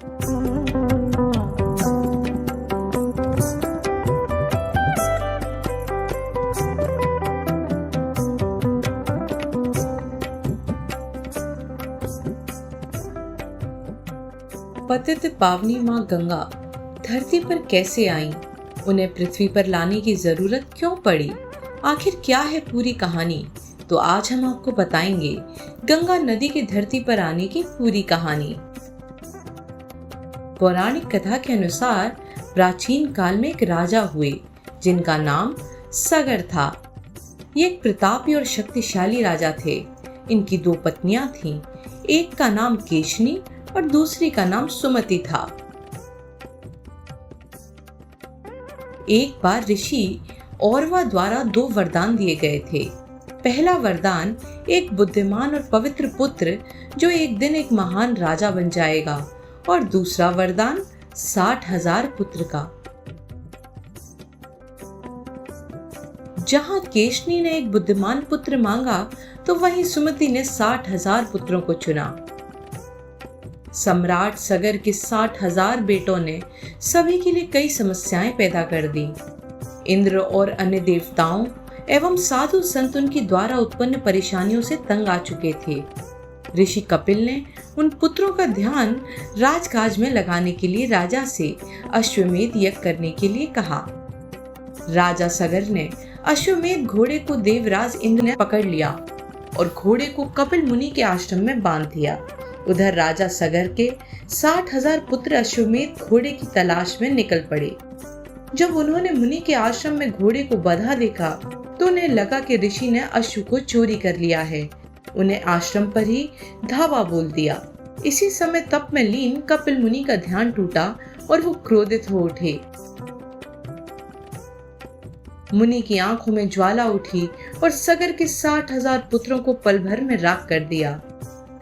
पतित पावनी माँ गंगा धरती पर कैसे आईं? उन्हें पृथ्वी पर लाने की जरूरत क्यों पड़ी? आखिर क्या है पूरी कहानी? तो आज हम आपको बताएंगे गंगा नदी की धरती पर आने की पूरी कहानी। पौराणिक कथा के अनुसार प्राचीन काल में एक राजा हुए जिनका नाम सगर था। ये एक प्रतापी और शक्तिशाली राजा थे। इनकी दो पत्नियां थीं। एक का नाम केशनी और दूसरी का नाम सुमति था। एक बार ऋषि औरवा द्वारा दो वरदान दिए गए थे। पहला वरदान एक बुद्धिमान और पवित्र पुत्र जो एक दिन एक महान राजा बन जाएगा, और दूसरा वरदान 60,000 पुत्र का। जहां केशनी ने एक बुद्धिमान पुत्र मांगा तो वहीं सुमति ने 60,000 पुत्रों को चुना। सम्राट सगर के 60,000 बेटों ने सभी के लिए कई समस्याएं पैदा कर दी। इंद्र और अन्य देवताओं एवं साधु संत उनके द्वारा उत्पन्न परेशानियों से तंग आ चुके थे। ऋषि कपिल ने उन पुत्रों का ध्यान राजकाज में लगाने के लिए राजा से अश्वमेध यज्ञ करने के लिए कहा। राजा सगर ने अश्वमेध घोड़े को देवराज इंद्र ने पकड़ लिया और घोड़े को कपिल मुनि के आश्रम में बांध दिया। उधर राजा सगर के 60,000 पुत्र अश्वमेध घोड़े की तलाश में निकल पड़े। जब उन्होंने मुनि के आश्रम में घोड़े को बंधा देखा तो उन्हें लगा कि ऋषि ने अश्व को चोरी कर लिया है। उन्हें आश्रम पर ही धावा बोल दिया। इसी समय तप में लीन कपिल मुनि का ध्यान टूटा और वो क्रोधित हो उठे। मुनि की आंखों में ज्वाला उठी और सगर के 60,000 पुत्रों को पल भर में राख कर दिया।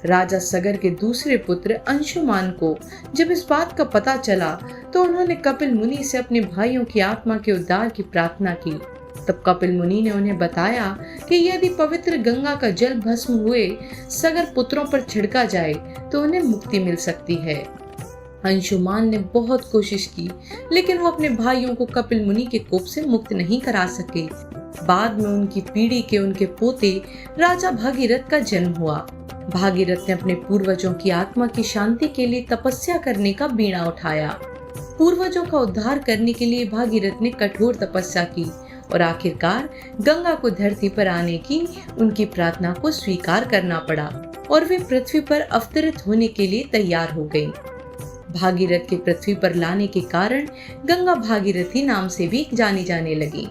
राजा सगर के दूसरे पुत्र अंशुमान को जब इस बात का पता चला तो उन्होंने कपिल मुनि से अपने भाइयों की आत्मा के उद्धार की प्रार्थना की। तब कपिल मुनि ने उन्हें बताया कि यदि पवित्र गंगा का जल भस्म हुए सगर पुत्रों पर छिड़का जाए तो उन्हें मुक्ति मिल सकती है। अंशुमान ने बहुत कोशिश की, लेकिन वो अपने भाइयों को कपिल मुनि के कोप से मुक्त नहीं करा सके। बाद में उनकी पीढ़ी के उनके पोते राजा भागीरथ का जन्म हुआ। भागीरथ ने अपने पूर्वजों की आत्मा की शांति के लिए तपस्या करने का बीड़ा उठाया। पूर्वजों का उद्धार करने के लिए भागीरथ ने कठोर तपस्या की और आखिरकार गंगा को धरती पर आने की उनकी प्रार्थना को स्वीकार करना पड़ा और वे पृथ्वी पर अवतरित होने के लिए तैयार हो गईं। भागीरथ के पृथ्वी पर लाने के कारण गंगा भागीरथी नाम से भी जानी जाने लगी।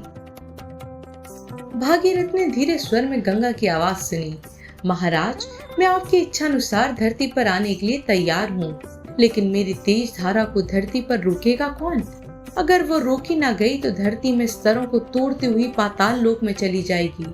भागीरथ ने धीरे स्वर में गंगा की आवाज सुनी। महाराज, मैं आपकी इच्छा अनुसार धरती पर आने के लिए तैयार हूँ, लेकिन मेरी तेज धारा को धरती पर रोकेगा कौन? अगर वो रोकी ना गई तो धरती में स्तरों को तोड़ती हुई पाताल लोक में चली जाएगी।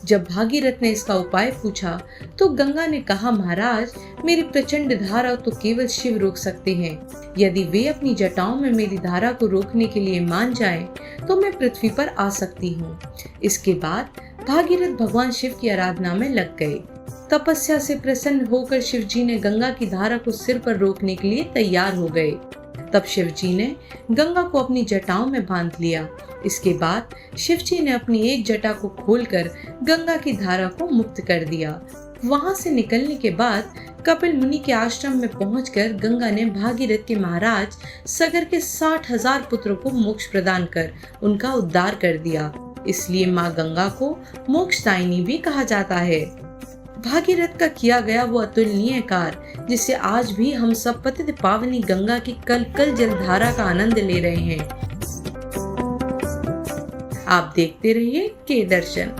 जब भागीरथ ने इसका उपाय पूछा तो गंगा ने कहा, महाराज, मेरी प्रचंड धारा तो केवल शिव रोक सकते हैं। यदि वे अपनी जटाओं में मेरी धारा को रोकने के लिए मान जाएं, तो मैं पृथ्वी पर आ सकती हूँ। इसके बाद भागीरथ भगवान शिव की आराधना में लग गए। तपस्या से प्रसन्न होकर शिवजी ने गंगा की धारा को सिर पर रोकने के लिए तैयार हो गए। तब शिवजी ने गंगा को अपनी जटाओं में बांध लिया। इसके बाद शिवजी ने अपनी एक जटा को खोलकर गंगा की धारा को मुक्त कर दिया। वहां से निकलने के बाद कपिल मुनि के आश्रम में पहुंचकर गंगा ने भागीरथ के महाराज सगर के 60,000 पुत्रों को मोक्ष प्रदान कर उनका उद्धार कर दिया। इसलिए माँ गंगा को मोक्षदायिनी भी कहा जाता है। भागीरथ का किया गया वो अतुलनीय कार्य जिससे आज भी हम सब पतित पावनी गंगा की कल कल जलधारा का आनंद ले रहे हैं। आप देखते रहिए के दर्शन।